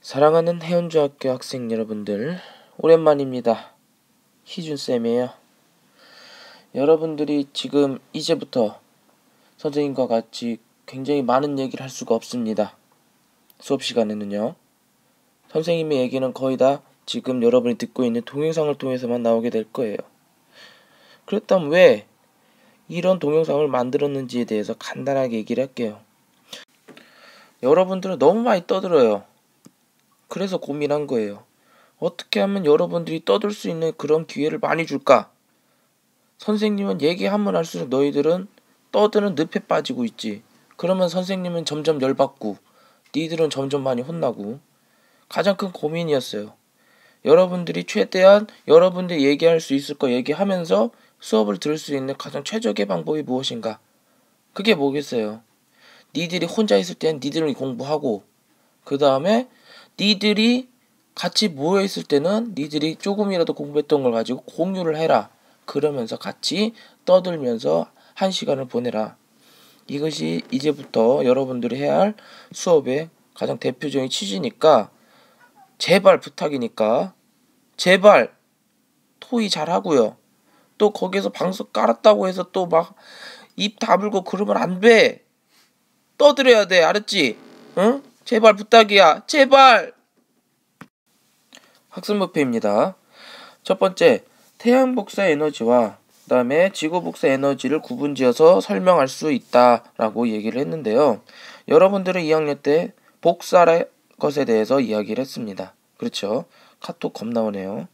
사랑하는 해운중학교 학생 여러분들, 오랜만입니다. 희준쌤이에요. 여러분들이 지금 이제부터 선생님과 같이 굉장히 많은 얘기를 할 수가 없습니다. 수업 시간에는요. 선생님의 얘기는 거의 다 지금 여러분이 듣고 있는 동영상을 통해서만 나오게 될 거예요. 그렇다면 왜 이런 동영상을 만들었는지에 대해서 간단하게 얘기를 할게요. 여러분들은 너무 많이 떠들어요. 그래서 고민한 거예요. 어떻게 하면 여러분들이 떠들 수 있는 그런 기회를 많이 줄까? 선생님은 얘기하면 할수록 너희들은 떠드는 늪에 빠지고 있지. 그러면 선생님은 점점 열받고 니들은 점점 많이 혼나고. 가장 큰 고민이었어요. 여러분들이 최대한 여러분들이 얘기할 수 있을 거 얘기하면서 수업을 들을 수 있는 가장 최적의 방법이 무엇인가? 그게 뭐겠어요? 니들이 혼자 있을 때는 니들이 공부하고, 그 다음에 니들이 같이 모여있을 때는 니들이 조금이라도 공부했던 걸 가지고 공유를 해라. 그러면서 같이 떠들면서 한 시간을 보내라. 이것이 이제부터 여러분들이 해야 할 수업의 가장 대표적인 취지니까, 제발 부탁이니까 제발 토의 잘 하고요. 또 거기서 방석 깔았다고 해서 또 막 입 다물고 그러면 안 돼. 떠들어야 돼. 알았지? 응? 제발 부탁이야. 제발. 학습목표입니다. 첫 번째, 태양 복사 에너지와 그 다음에 지구 복사 에너지를 구분지어서 설명할 수 있다라고 얘기를 했는데요. 여러분들은 2학년 때 복사의 것에 대해서 이야기를 했습니다. 그렇죠? 카톡 겁나 오네요.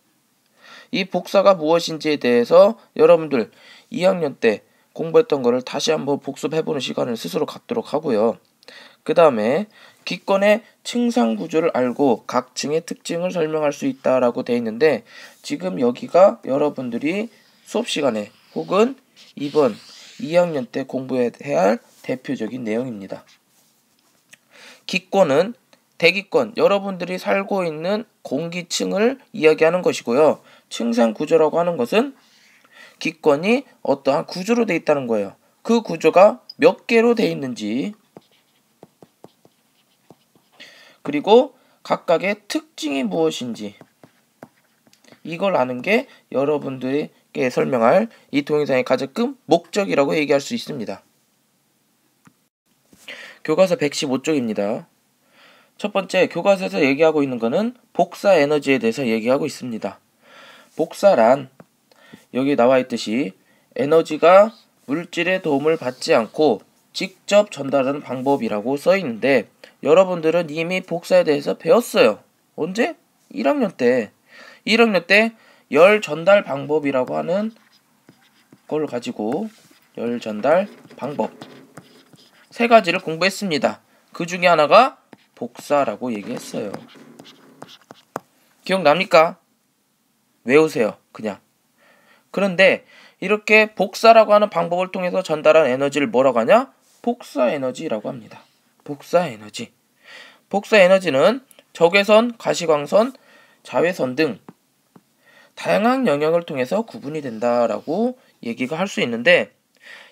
이 복사가 무엇인지에 대해서 여러분들 2학년 때 공부했던 거를 다시 한번 복습해보는 시간을 스스로 갖도록 하고요. 그 다음에 기권의 층상 구조를 알고 각 층의 특징을 설명할 수 있다라고 되어 있는데, 지금 여기가 여러분들이 수업 시간에 혹은 이번 2학년 때 공부해야 할 대표적인 내용입니다. 기권은 대기권, 여러분들이 살고 있는 공기층을 이야기하는 것이고요. 층상 구조라고 하는 것은 기권이 어떠한 구조로 되어 있다는 거예요. 그 구조가 몇 개로 되어 있는지, 그리고 각각의 특징이 무엇인지, 이걸 아는 게 여러분들에게 설명할 이 동영상의 가장 큰 목적이라고 얘기할 수 있습니다. 교과서 115쪽입니다. 첫 번째, 교과서에서 얘기하고 있는 것은 복사 에너지에 대해서 얘기하고 있습니다. 복사란 여기 나와 있듯이 에너지가 물질의 도움을 받지 않고 직접 전달하는 방법이라고 써 있는데, 여러분들은 이미 복사에 대해서 배웠어요. 언제? 1학년 때. 1학년 때 열 전달 방법이라고 하는 걸 가지고 열 전달 방법 세 가지를 공부했습니다. 그 중에 하나가 복사라고 얘기했어요. 기억납니까? 외우세요. 그냥. 그런데 이렇게 복사라고 하는 방법을 통해서 전달한 에너지를 뭐라고 하냐? 복사 에너지라고 합니다. 복사 에너지. 복사 에너지는 적외선, 가시광선, 자외선 등 다양한 영역을 통해서 구분이 된다라고 얘기가 할 수 있는데,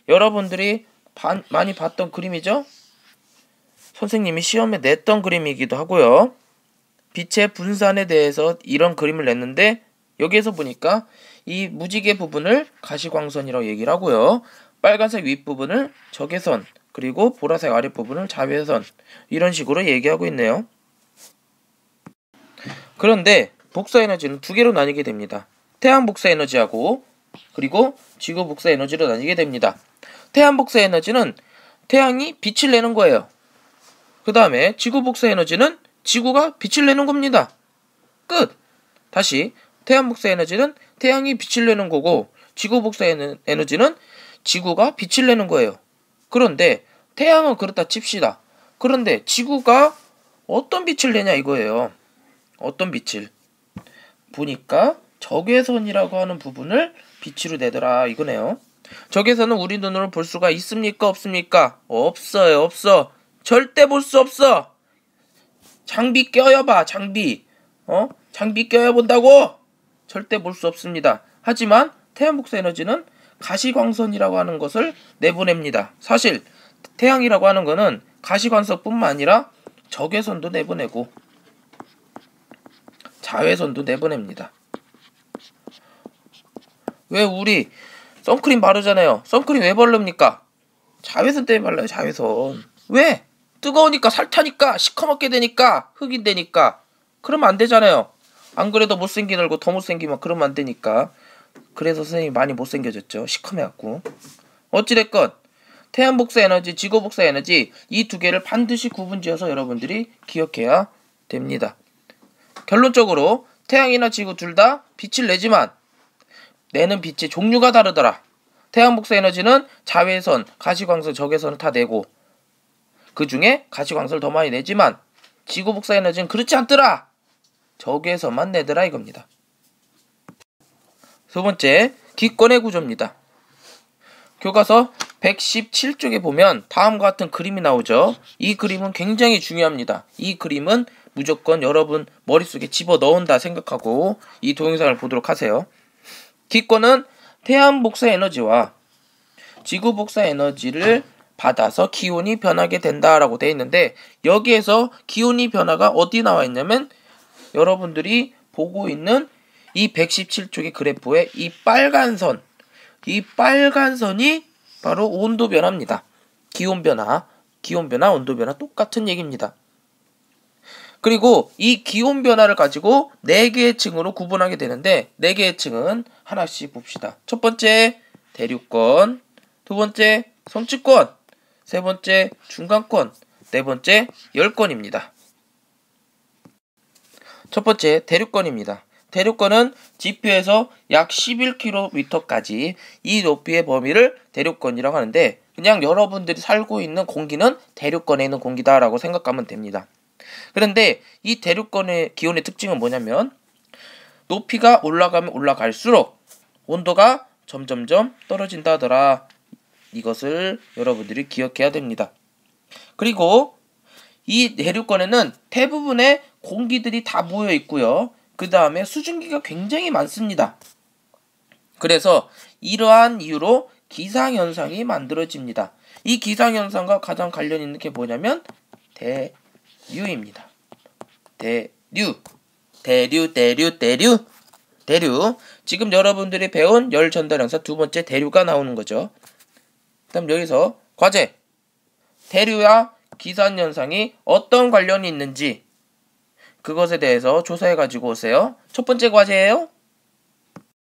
여러분들이 많이 봤던 그림이죠? 선생님이 시험에 냈던 그림이기도 하고요. 빛의 분산에 대해서 이런 그림을 냈는데, 여기에서 보니까 이 무지개 부분을 가시광선이라고 얘기를 하고요. 빨간색 윗부분을 적외선, 그리고 보라색 아랫부분을 자외선, 이런 식으로 얘기하고 있네요. 그런데 복사 에너지는 두 개로 나뉘게 됩니다. 태양 복사 에너지하고 그리고 지구 복사 에너지로 나뉘게 됩니다. 태양 복사 에너지는 태양이 빛을 내는 거예요. 그 다음에 지구 복사 에너지는 지구가 빛을 내는 겁니다. 끝! 다시, 태양 복사 에너지는 태양이 빛을 내는 거고, 지구 복사 에너지는 지구가 빛을 내는 거예요. 그런데 태양은 그렇다 칩시다. 그런데 지구가 어떤 빛을 내냐 이거예요. 어떤 빛을? 보니까 적외선이라고 하는 부분을 빛으로 내더라 이거네요. 적외선은 우리 눈으로 볼 수가 있습니까? 없습니까? 없어요. 없어. 절대 볼 수 없어. 장비 껴야봐. 장비. 장비 껴야 본다고? 절대 볼 수 없습니다. 하지만 태양 복사 에너지는 가시광선이라고 하는 것을 내보냅니다. 사실 태양이라고 하는 거는 가시광선뿐만 아니라 적외선도 내보내고, 자외선도 내보냅니다. 왜 우리 선크림 바르잖아요. 선크림 왜 바릅니까? 자외선 때문에 발라요. 자외선. 왜? 뜨거우니까, 살 타니까, 시커멓게 되니까, 흑이 되니까. 그러면 안 되잖아요. 안 그래도 못생긴 얼굴 더 못생기면 그러면 안 되니까. 그래서 선생님이 많이 못생겨졌죠. 시커매갖고. 어찌됐건 태양 복사 에너지, 지구 복사 에너지 이 두 개를 반드시 구분지어서 여러분들이 기억해야 됩니다. 결론적으로 태양이나 지구 둘 다 빛을 내지만 내는 빛의 종류가 다르더라. 태양 복사 에너지는 자외선, 가시광선, 적외선을 다 내고 그 중에 가시광선을 더 많이 내지만 지구 복사 에너지는 그렇지 않더라. 적외선만 내더라 이겁니다. 두 번째, 기권의 구조입니다. 교과서 117쪽에 보면 다음과 같은 그림이 나오죠. 이 그림은 굉장히 중요합니다. 이 그림은 무조건 여러분 머릿속에 집어넣은다 생각하고 이 동영상을 보도록 하세요. 기권은 태양 복사 에너지와 지구 복사 에너지를 받아서 기온이 변하게 된다라고 되어 있는데 여기에서 기온이 변화가 어디 나와 있냐면 여러분들이 보고 있는 이 117쪽의 그래프의 이 빨간 선, 이 빨간 선이 바로 온도 변화입니다. 기온 변화, 온도 변화 똑같은 얘기입니다. 그리고 이 기온 변화를 가지고 4개의 층으로 구분하게 되는데 4개의 층은 하나씩 봅시다. 첫 번째 대륙권, 두 번째 성층권, 세 번째 중간권, 네 번째 열권입니다. 첫 번째 대륙권입니다. 대륙권은 지표에서 약 11km까지 이 높이의 범위를 대륙권이라고 하는데 그냥 여러분들이 살고 있는 공기는 대륙권에 있는 공기다라고 생각하면 됩니다. 그런데 이 대륙권의 기온의 특징은 뭐냐면 높이가 올라가면 올라갈수록 온도가 점점점 떨어진다 하더라. 이것을 여러분들이 기억해야 됩니다. 그리고 이 대륙권에는 대부분의 공기들이 다 모여 있고요. 그 다음에 수증기가 굉장히 많습니다. 그래서 이러한 이유로 기상현상이 만들어집니다. 이 기상현상과 가장 관련 있는 게 뭐냐면 대류입니다. 대류. 지금 여러분들이 배운 열 전달현상 두 번째 대류가 나오는 거죠. 그다음 여기서 과제. 대류와 기상현상이 어떤 관련이 있는지 그것에 대해서 조사해 가지고 오세요. 첫 번째 과제예요.